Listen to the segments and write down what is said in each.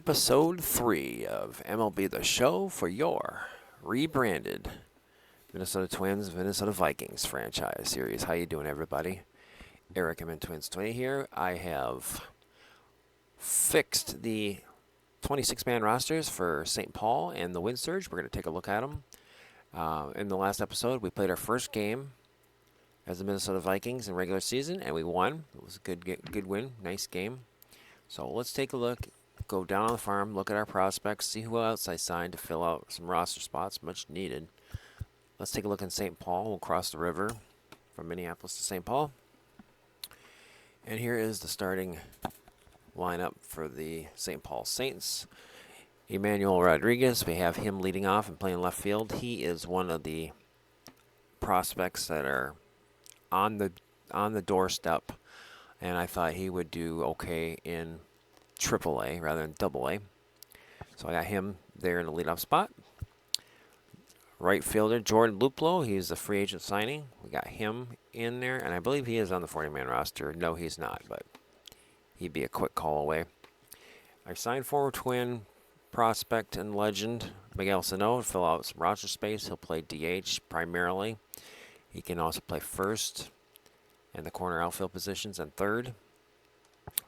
Episode 3 of MLB The Show for your rebranded Minnesota Twins, Minnesota Vikings franchise series. How you doing, everybody? Eric M. Twins 20 here. I have fixed the 26-man rosters for St. Paul and the Wind Surge. We're going to take a look at them. In the last episode, we played our first game as the Minnesota Vikings in regular season, and we won. It was a good win, nice game. So let's take a look. Go down on the farm, look at our prospects, see who else I signed to fill out some roster spots, much needed. Let's take a look in St. Paul. We'll cross the river from Minneapolis to St. Paul. And here is the starting lineup for the St. Paul Saints. Emmanuel Rodriguez, we have him leading off and playing left field. He is one of the prospects that are on the doorstep, and I thought he would do okay in AAA rather than AA. So I got him there in the leadoff spot. Right fielder Jordan Luplow, he's a free agent signing. We got him in there, and I believe he is on the 40-man roster. No, he's not, but he'd be a quick call away. I signed former Twin prospect and legend Miguel Sano to fill out some roster space. He'll play DH primarily. He can also play first and the corner outfield positions and third,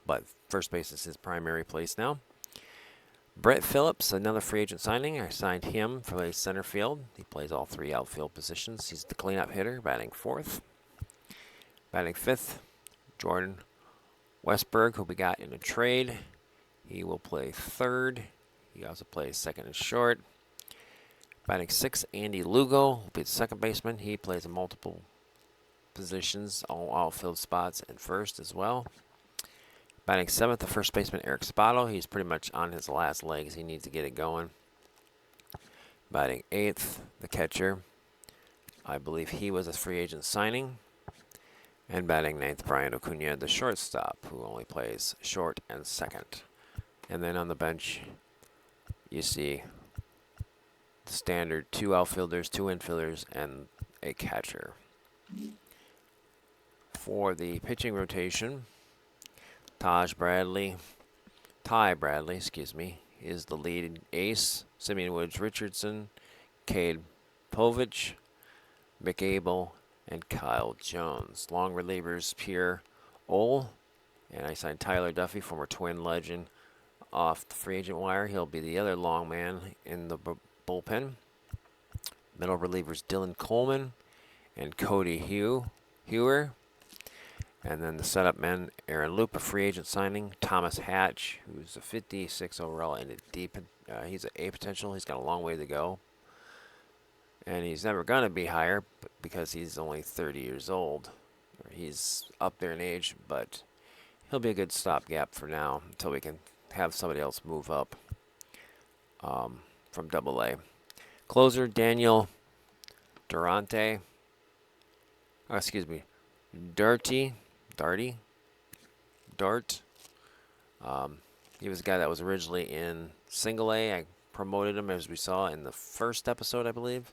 but first base is his primary place now. Brett Phillips, another free agent signing. I signed him for the center field. He plays all three outfield positions. He's the cleanup hitter, batting fourth. Batting fifth, Jordan Westberg, who we got in a trade. He will play third. He also plays second and short. Batting sixth, Andy Lugo will be the second baseman. He plays in multiple positions, all outfield spots, and first as well. Batting seventh, the first baseman, Eric Spotto. He's pretty much on his last legs. He needs to get it going. Batting eighth, the catcher. I believe he was a free agent signing. And batting ninth, Brian Acuna, the shortstop, who only plays short and second. And then on the bench, you see the standard two outfielders, two infielders, and a catcher. For the pitching rotation, Ty Bradley, is the lead ace. Simeon Woods Richardson, Cade Povich, Mick Abel, and Kyle Jones. Long relievers, Pierre Ole, and I signed Tyler Duffy, former Twin legend, off the free agent wire. He'll be the other long man in the bullpen. Middle relievers, Dylan Coleman and Cody Hewer. And then the setup men, Aaron Loop, a free agent signing. Thomas Hatch, who's a 56 overall and he's an A potential. He's got a long way to go. And he's never going to be higher because he's only 30 years old. He's up there in age, but he'll be a good stopgap for now until we can have somebody else move up from AA. Closer, Daniel Durante. Dart. He was a guy that was originally in Single A. I promoted him, as we saw in the first episode, I believe.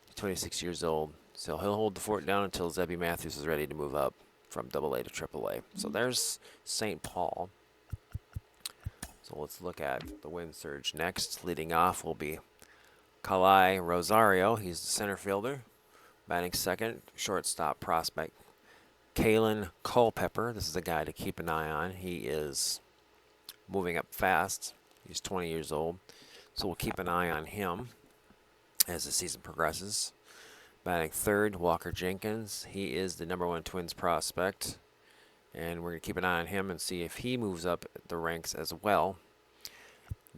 He's 26 years old, so he'll hold the fort down until Zebby Matthews is ready to move up from AA to AAA. So there's St. Paul. So let's look at the Wind Surge next. Leading off will be Kalai Rosario. He's the center fielder. Batting second, shortstop prospect Kalen Culpepper. This is a guy to keep an eye on. He is moving up fast. He's 20 years old, so we'll keep an eye on him as the season progresses. Batting third, Walker Jenkins. He is the #1 Twins prospect, and we're going to keep an eye on him and see if he moves up the ranks as well.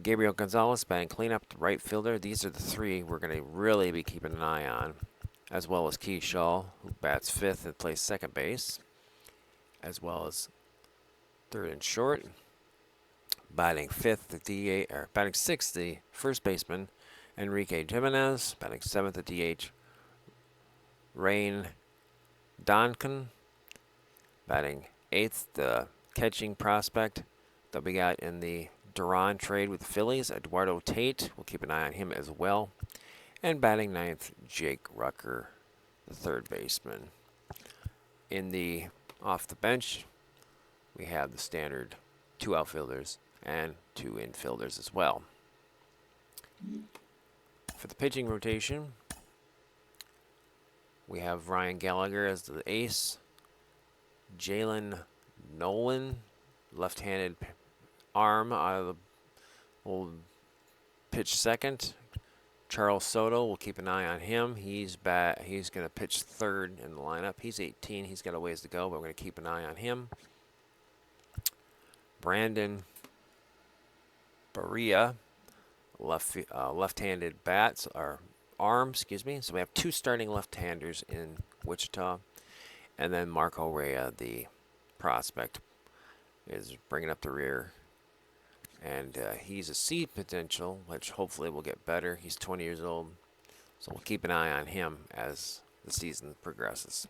Gabriel Gonzalez, batting cleanup, the right fielder. These are the three we're going to really be keeping an eye on, as well as Key Shaw, who bats fifth and plays second base, as well as third and short. Batting sixth, the first baseman, Enrique Jimenez. Batting seventh, the DH, Rain Duncan. Batting eighth, the catching prospect that we got in the Duran trade with the Phillies, Eduardo Tate. We'll keep an eye on him as well. And batting ninth, Jake Rucker, the third baseman. Off the bench, we have the standard two outfielders, and 2 infielders as well. For the pitching rotation, we have Ryan Gallagher as the ace, Jalen Nolan, left-handed arm, will pitch second. Charles Soto, we'll keep an eye on him. He's going to pitch third in the lineup. He's 18. He's got a ways to go, but we're going to keep an eye on him. Brandon Barria, left-handed bats or arm, excuse me. So we have 2 starting left-handers in Wichita, and then Marco Rea, the prospect, is bringing up the rear, and he's a C potential, which hopefully will get better. He's 20 years old, so we'll keep an eye on him as the season progresses.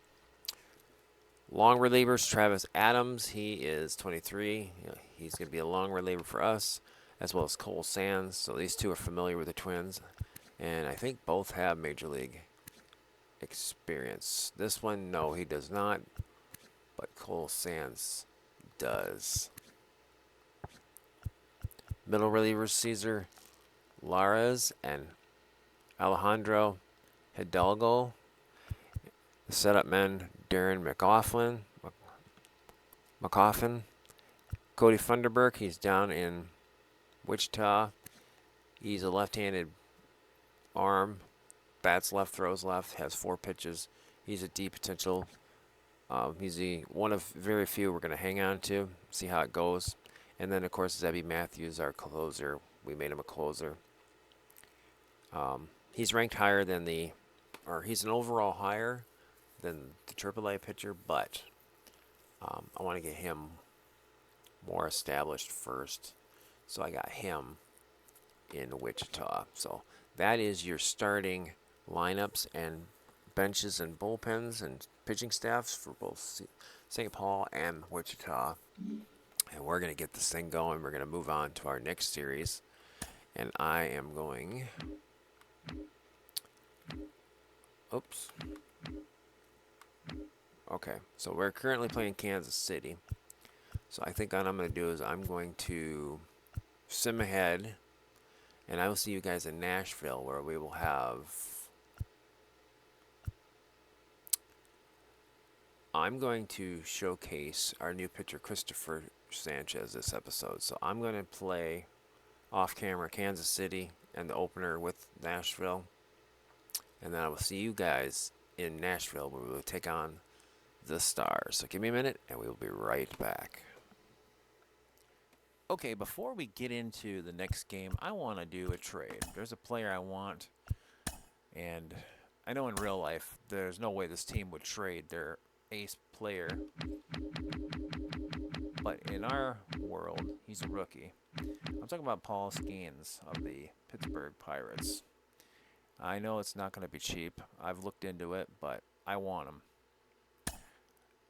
Long relievers, Travis Adams, he is 23. He's going to be a long reliever for us, as well as Cole Sands. So these 2 are familiar with the Twins, and I think both have Major League experience. This one, no, he does not, but Cole Sands does. Middle relievers, Cesar Lares and Alejandro Hidalgo. The setup men, Darren McCoffin. Cody Funderburk, he's down in Wichita. He's a left-handed arm, bats left, throws left, has 4 pitches. He's a D potential. He's one of very few we're going to hang on to, see how it goes. And then, of course, Zebby Matthews, our closer. We made him a closer. He's ranked higher than he's an overall higher than the AAA pitcher, but I want to get him more established first. So I got him in Wichita. So that is your starting lineups and benches and bullpens and pitching staffs for both St. Paul and Wichita. And we're going to get this thing going. We're going to move on to our next series. And I am going... Oops. Okay, so we're currently playing Kansas City. So I think what I'm going to do is I'm going to sim ahead. And I will see you guys in Nashville, where we will have... I'm going to showcase our new pitcher, Christopher Sanchez, this episode. So I'm going to play off-camera Kansas City and the opener with Nashville. And then I will see you guys in Nashville, where we will take on the Stars. So give me a minute, and we will be right back. Okay, before we get into the next game, I want to do a trade. There's a player I want, and I know in real life there's no way this team would trade their ace player, but in our world, he's a rookie. I'm talking about Paul Skeens of the Pittsburgh Pirates. I know it's not going to be cheap. I've looked into it, but I want him.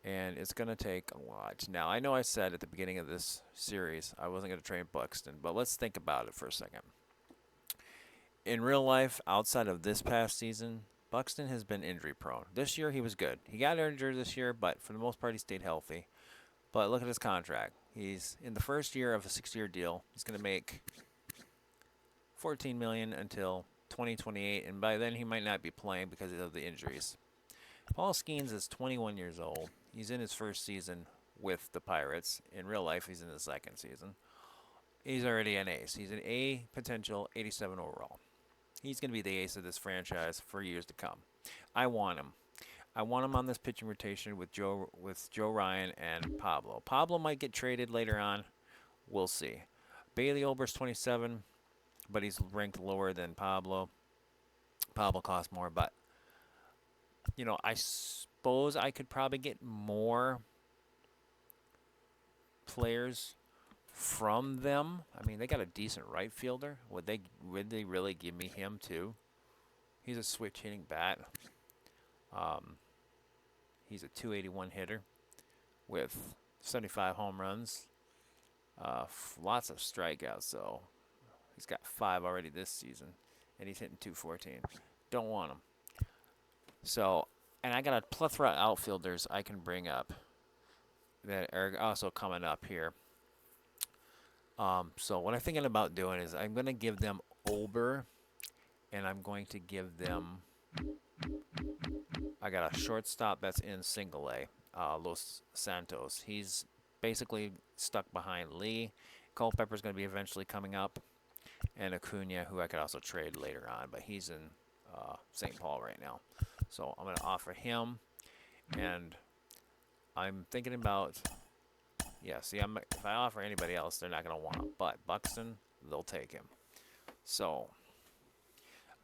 And it's going to take a lot. Now, I know I said at the beginning of this series I wasn't going to trade Buxton, but let's think about it for a second. In real life, outside of this past season, Buxton has been injury prone. This year, he was good. He got injured this year, but for the most part, he stayed healthy. But look at his contract. He's in the first year of a 6-year deal. He's going to make $14 million until 2028, and by then he might not be playing because of the injuries. Paul Skeens is 21 years old. He's in his first season with the Pirates. In real life, he's in his second season. He's already an ace. He's an A potential 87 overall. He's going to be the ace of this franchise for years to come. I want him. I want him on this pitching rotation with Joe Ryan and Pablo. Pablo might get traded later on. We'll see. Bailey Ober's 27, but he's ranked lower than Pablo. Pablo costs more, but I suppose I could probably get more players from them. I mean, they got a decent right fielder. Would they really give me him too? He's a switch hitting bat. He's a 281 hitter with 75 home runs. Lots of strikeouts, so he's got 5 already this season, and he's hitting 214. Don't want him. So, and I got a plethora of outfielders I can bring up that are also coming up here. So what I'm thinking about doing is I'm going to give them Ober, and I'm going to give them. I got a shortstop that's in single A, Los Santos. He's basically stuck behind Lee. Culpepper's going to be eventually coming up, and Acuna, who I could also trade later on, but he's in St. Paul right now. So I'm going to offer him, and I'm thinking about, yeah, see, if I offer anybody else, they're not going to want him, but Buxton, they'll take him. So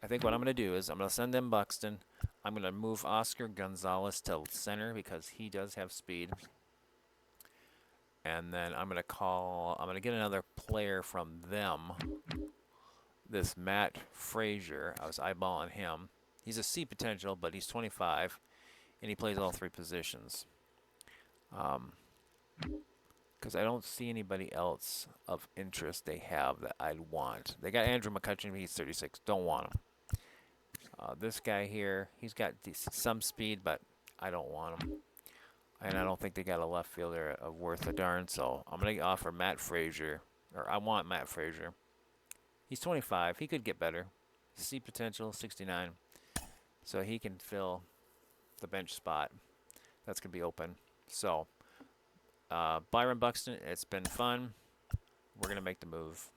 I think what I'm going to do is I'm going to send them Buxton. I'm going to move Oscar Gonzalez to center because he does have speed. And then I'm going to get another player from them. This Matt Frazier, I was eyeballing him. He's a C potential, but he's 25, and he plays all three positions. Because I don't see anybody else of interest they have that I'd want. They got Andrew McCutcheon, he's 36. Don't want him. This guy here, he's got some speed, but I don't want him. And I don't think they got a left fielder worth a darn, so I'm going to offer Matt Frazier, or I want Matt Frazier. He's 25. He could get better. C potential, 69. So he can fill the bench spot that's going to be open. So, Byron Buxton, it's been fun. We're going to make the move.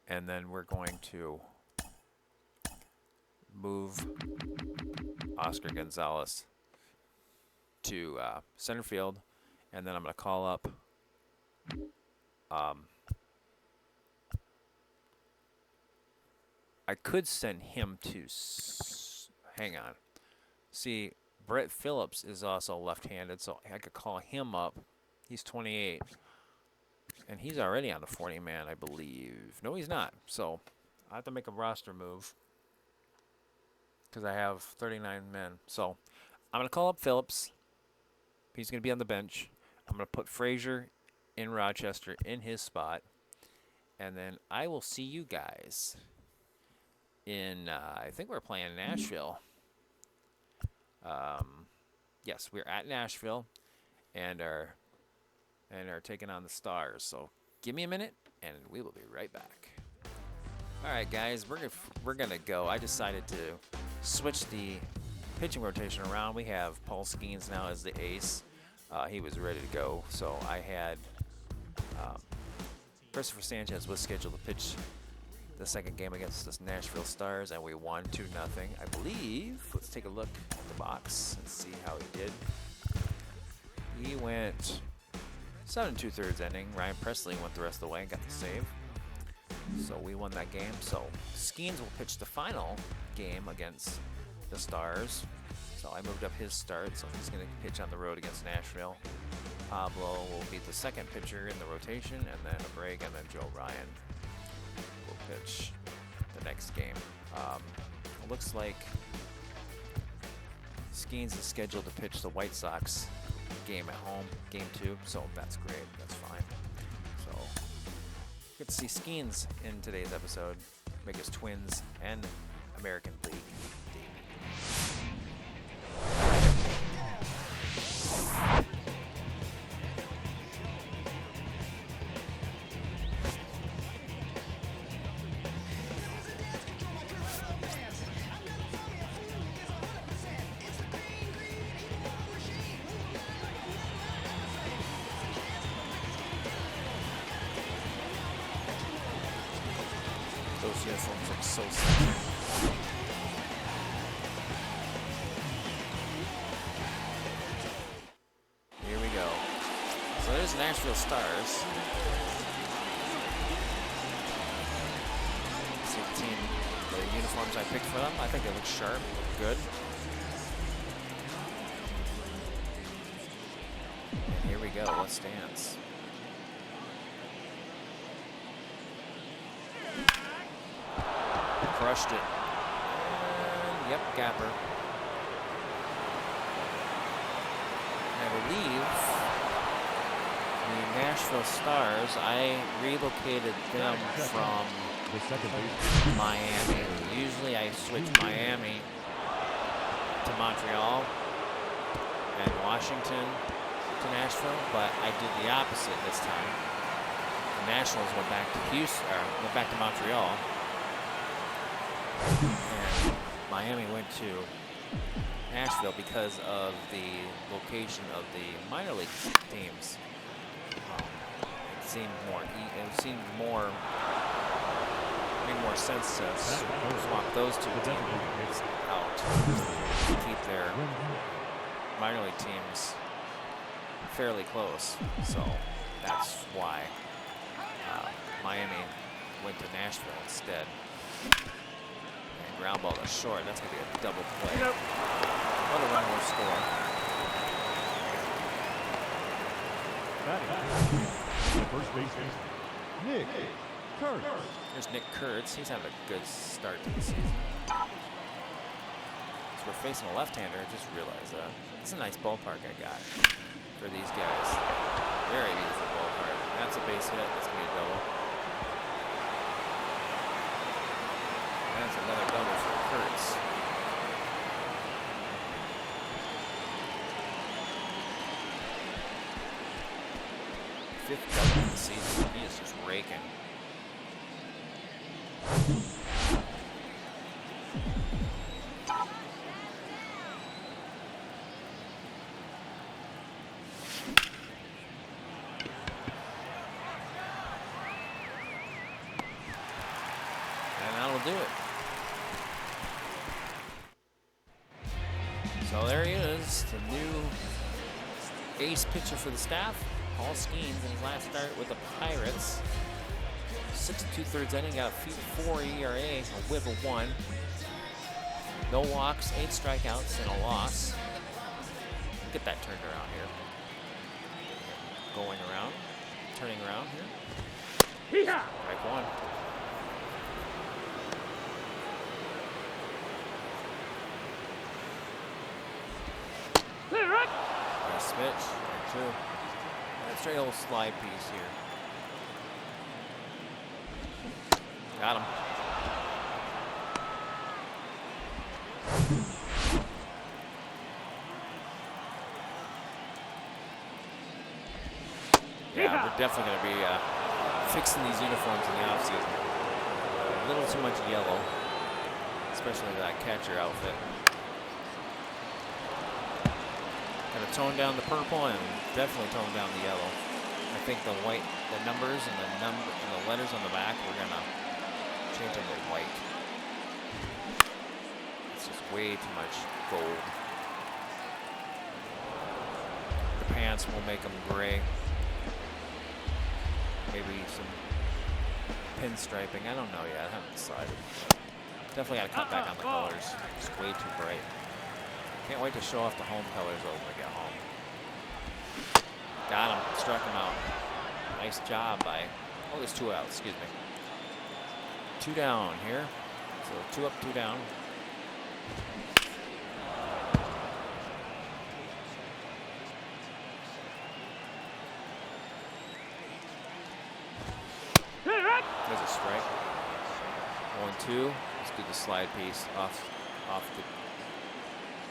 And then we're going to move Oscar Gonzalez to center field. And then I'm going to call up I could send him to hang on. See, Brett Phillips is also left-handed, so I could call him up. He's 28, and he's already on the 40-man, I believe. No, he's not. So I have to make a roster move because I have 39 men. So I'm going to call up Phillips. He's going to be on the bench. I'm going to put Frazier in Rochester in his spot, and then I will see you guys in, I think we're playing Nashville. Yes, we're at Nashville and are taking on the Stars. So give me a minute, and we will be right back. All right, guys, we're gonna go. I decided to switch the pitching rotation around. We have Paul Skeens now as the ace. He was ready to go, so I had Christopher Sanchez was scheduled to pitch the second game against the Nashville Stars, and we won 2-0, I believe. Let's take a look at the box and see how he did. He went 7 2/3 inning. Ryan Presley went the rest of the way and got the save. So we won that game. So Skeens will pitch the final game against the Stars. So I moved up his start, so he's going to pitch on the road against Nashville. Pablo will be the second pitcher in the rotation, and then a break, and then Joe Ryan will pitch the next game. It looks like Skeens is scheduled to pitch the White Sox game at home, game 2, so that's great. That's fine. So good to see Skeens in today's episode make his Twins and American League debut. Those uniforms look so sick. Here we go. So there's Nashville Stars. See the team, the uniforms I picked for them. I think they look sharp, look good. And here we go. Let's dance. Crushed it. And, yep, Gapper. I believe the Nashville Stars, I relocated them from Miami. Usually I switch Miami to Montreal and Washington to Nashville, but I did the opposite this time. the Nationals went back to Houston, or went back to Montreal, and Miami went to Nashville because of the location of the minor league teams. It seemed more made more sense to swap those two teams out to keep their minor league teams fairly close. So that's why Miami went to Nashville instead. And ground ball to short. That's going to be a double play. What a run will score. The first baseman, Nick Kurtz. Here's Nick Kurtz. He's having a good start to the season. So we're facing a left-hander. I just realized that. It's a nice ballpark I got for these guys. Very beautiful ballpark. That's a base hit. That's going to be a double. That's another double for Kurtz. Fifth double of the season. He is just raking. And that'll do it. So there he is, the new ace pitcher for the staff. Paul Skeens in his last start with the Pirates. 6 2/3 inning, got a 4 ERA, a whip of 1. No walks, 8 strikeouts, and a loss. Get that turned around here. Going around, turning around here. Strike 1. Nice pitch, strike 2. Straight old slide piece here. Got him. Yeah, we're definitely going to be fixing these uniforms in the offseason. A little too much yellow, especially that catcher outfit. Gonna tone down the purple and definitely tone down the yellow. I think the white, the numbers and the letters on the back, we're gonna change them to white. It's just way too much gold. The pants will make them gray. Maybe some pinstriping. I don't know yet. I haven't decided. Definitely got to cut back on the colors. It's way too bright. Can't wait to show off the home colors when we get home. Got him. Struck him out. Nice job by... Oh, there's 2 out. Excuse me. 2 down here. So 2 up, 2 down. There's a strike. 1-2. Let's do the slide piece off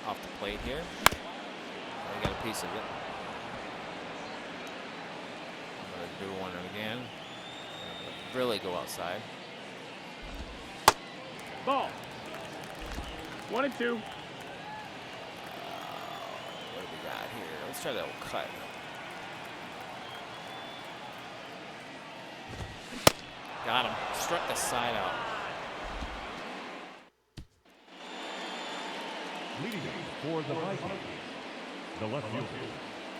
the plate here. I got a piece of it. I'm gonna do one again. I'm gonna really go outside. Ball. 1-2. What do we got here? Let's try that little cut. Got him. Struck the side out. Leading for the Vikings, the left fielder,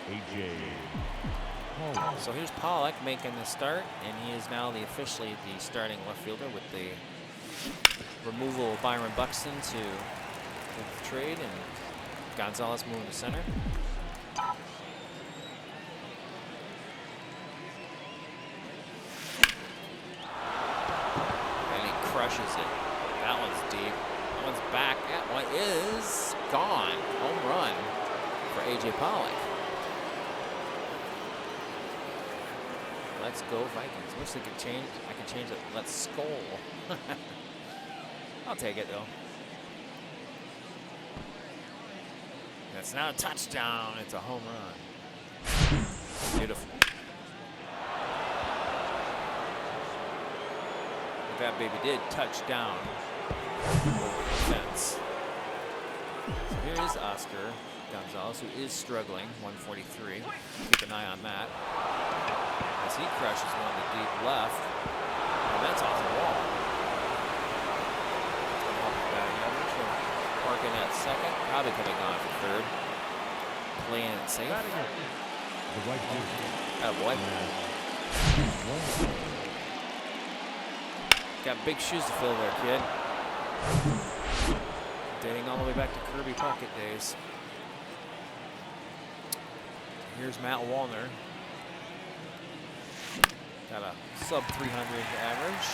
A.J. Pollock. So here's Pollock making the start, and he is now officially the starting left fielder with the removal of Byron Buxton to the trade, and Gonzalez moving to center. And he crushes it. That one's deep. That one's back. That one is gone. Home run for A.J. Pollock. Let's go Vikings. Wish they could change. I could change it. Let's skull. I'll take it though. That's not a touchdown. It's a home run. Beautiful. Fat Baby did touch down over the fence. So here is Oscar Gonzalez, who is struggling, 143. Keep an eye on that. As he crushes one to deep left, and that's off the wall. Parking at second, probably could have gone for third. Playing it safe. The right fielder. Attaboy. Got big shoes to fill there, kid. Dating all the way back to Kirby Puckett days. Here's Matt Wallner. Got a sub 300 average.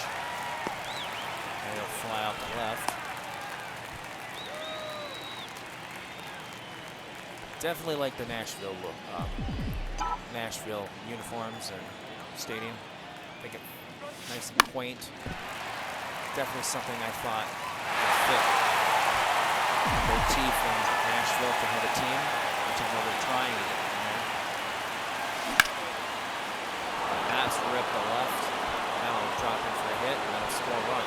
And he'll fly out the left. Definitely like the Nashville look, Nashville uniforms and stadium. I think it's nice and quaint. Definitely something I thought would fit motif in Nashville to have a team, which is what they're trying to get in there. That's ripped the left. Now I'll drop in for a hit and then I'll score a run.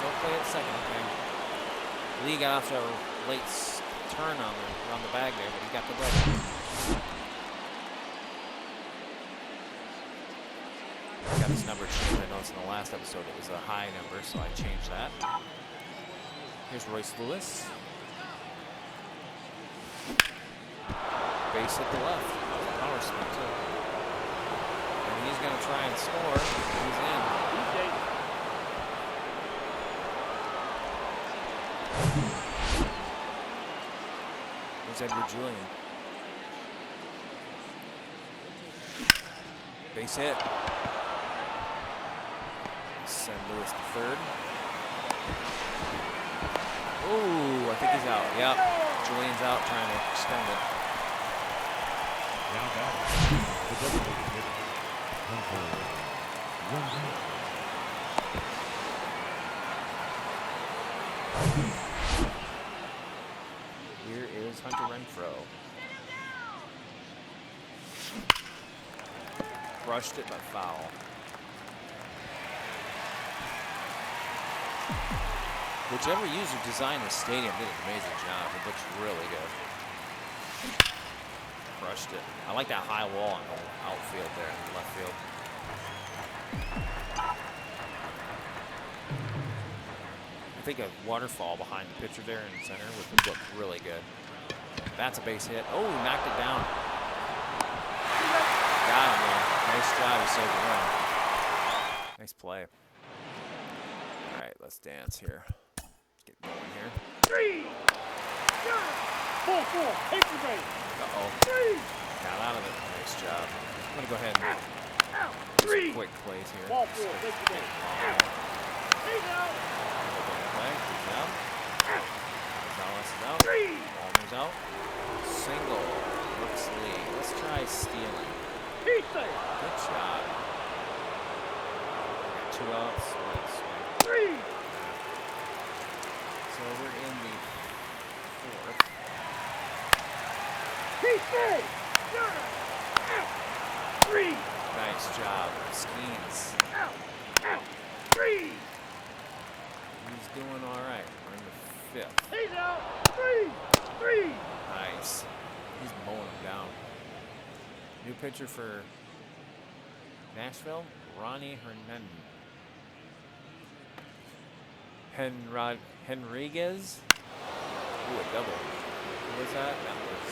Don't play it second, okay? Lee got off to a late turn on the bag there, but he got the double. I got his number changed. I noticed in the last episode it was a high number, so I changed that. Here's Royce Lewis. Base hit the left. Power spin too. And he's going to try and score. He's in. There's Edward Julian. Base hit. Send Lewis to third. Ooh, I think he's out. Yep. Julian's out trying to extend it. Now back. The double hit. 1 1. Here is Hunter Renfroe. Brushed it, but foul. Whichever user designed the stadium did an amazing job. It looks really good. Crushed it. I like that high wall in the outfield there, in the left field. I think a waterfall behind the pitcher there in the center would look really good. That's a base hit. Oh, knocked it down. Got him, man. Nice job. He saved the run. Nice play. All right, let's dance here. Let's get going here. 3. 4. Take the base. Uh-oh. 3. Got out of it. Nice job. I'm going to go ahead and Out. do 3. some quick plays here. Ball 4. Take the base. Out. He's out. Play. Good job. Out. Gonzalez is out. 3. Walner's out. Single. Brooks Lee. Let's try stealing. He's safe. Good job. We got 2 outs. Let's swing. 3. So we're in the 4th. He's safe. Out. 3. Nice job. Skeens. Out. 3. He's doing all right. We're in the 5th. He's out. 3. Nice. He's mowing him down. New pitcher for Nashville, Ronnie Henriquez. Ooh, a double. Who was that? That was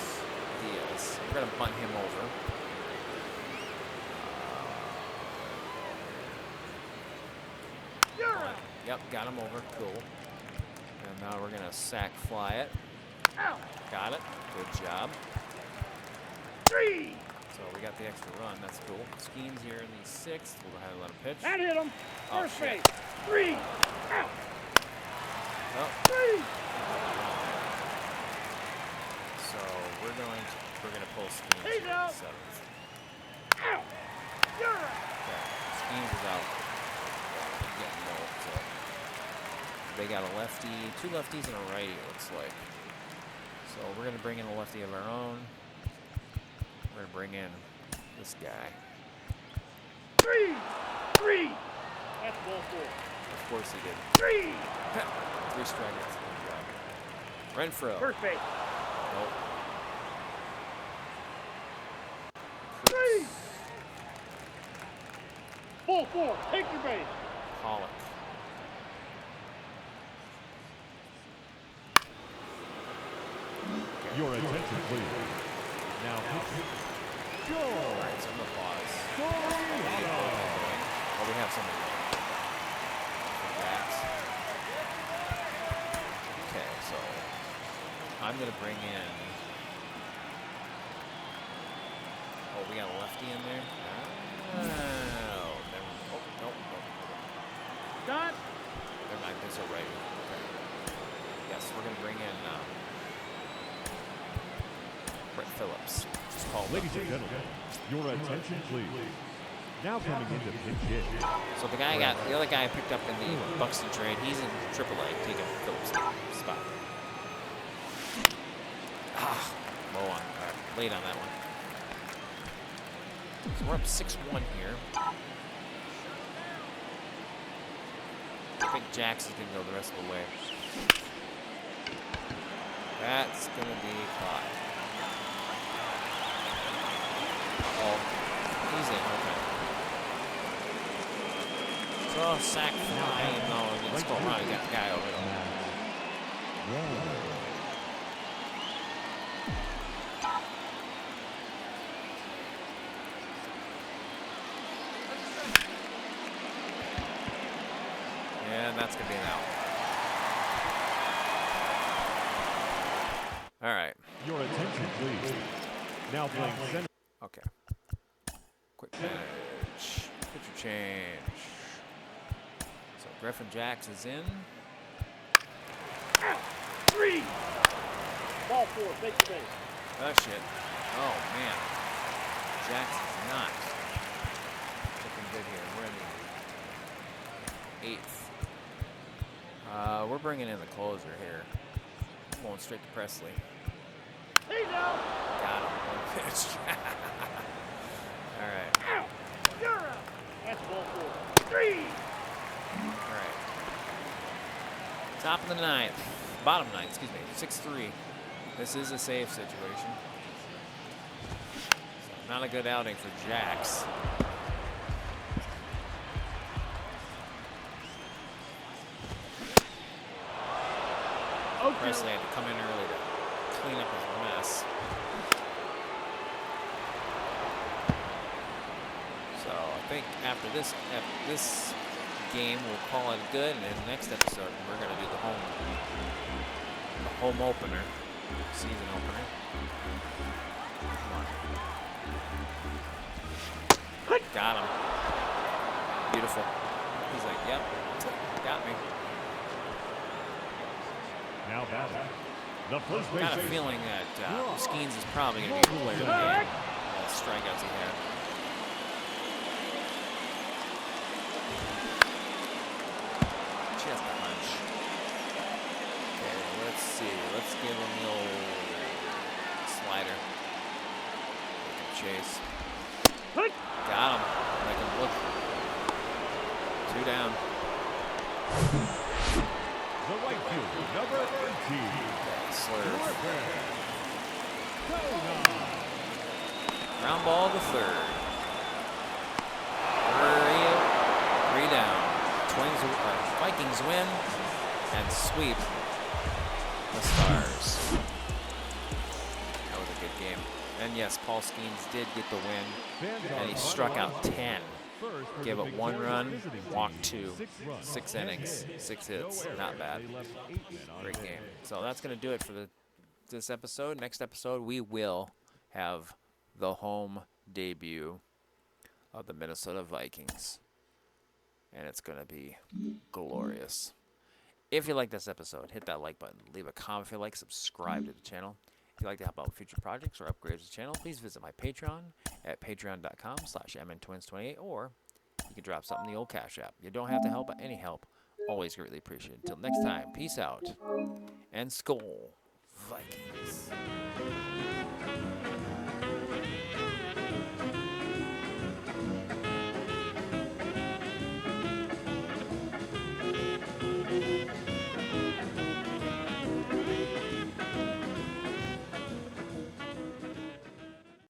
Diaz. We're going to bunt him over. Yep, got him over. Cool. And now we're going to sac fly it. Out. Got it. Good job. 3. So we got the extra run. That's cool. Skeens here in the 6th. We'll go ahead and let him pitch. That hit him. Oh, First shit. base. 3. Out. Oh. 3. So we're gonna pull Skeens He's here in out. the 7th. Out. You're out. Okay. Skeens is out. Getting low, so they got a lefty, 2 lefties and a righty, it looks like. So we're gonna bring in a lefty of our own. We're gonna bring in this guy. Three. That's ball 4. Of course he did. 3. 3 strikes. Renfro. First base. Nope. 3. Ball 4. Take your base. Pollock. Your attention, please. Now, go. All right, some applause. Soriano. Well, we have something for bats. Okay, so I'm going to bring in. Oh, we got a lefty in there? Oh, nope. Done. Never mind, there's a righty. Okay. Yes, we're going to bring in Brett Phillips. Just call Ladies and gentlemen, your attention, please. Now coming into pinch hit. So the other guy I picked up in the Buxton trade, he's in AAA, taking Phillips' spot. Low on, late on that one. So we're up 6-1 here. I think Jax is going to go the rest of the way. That's going to be caught. Oh, he's in, okay. So, sack fly, no, let's go around, you got the guy over there. And that's going to be an out. All right. Your attention, please. Now playing center. Okay. Quick pitch. Pitcher change. So Griffin Jax is in. 3. Ball 4. Take your base. Oh shit. Oh man. Jax is not looking good here. We're in the 8th. We're bringing in the closer here. Going straight to Presley. He's out. Got him. One pitch. All right. Out. You're out. That's ball 4. 3. All right. Top of the 9th. Bottom 9th, excuse me. 6-3. This is a save situation. So not a good outing for Jax. Presley had to come in early to clean up his mess. So I think after this game, we'll call it good, and in the next episode, we're going to do the home opener, season opener. Come on. Got him. Beautiful. He's like, yep, got me. Now batting. The first base. Got a feeling that Skeens is probably going to be a player of the game. Strikeouts he had. Just a hunch. Okay, let's see. Let's give him the old slider. Chase. Got him. Make him look. 2 down. The right fielder, number 13. Slurve. Rebrand. Ground ball to third. 3 down. Vikings win and sweep the Stars. That was a good game. And yes, Paul Skeens did get the win, and he struck out 10. Gave up 1 run, walked 2, 6 innings, 6 hits. Not bad. Great game. So that's going to do it for this episode. Next episode, we will have the home debut of the Minnesota Vikings. And it's going to be glorious. If you like this episode, hit that like button. Leave a comment if you like. Subscribe to the channel. If you'd like to help out with future projects or upgrades to the channel, please visit my Patreon at patreon.com/mntwins28, or you can drop something in the old Cash App. You don't have to help, but any help, always greatly appreciated. Until next time, peace out, and Skol, Vikings.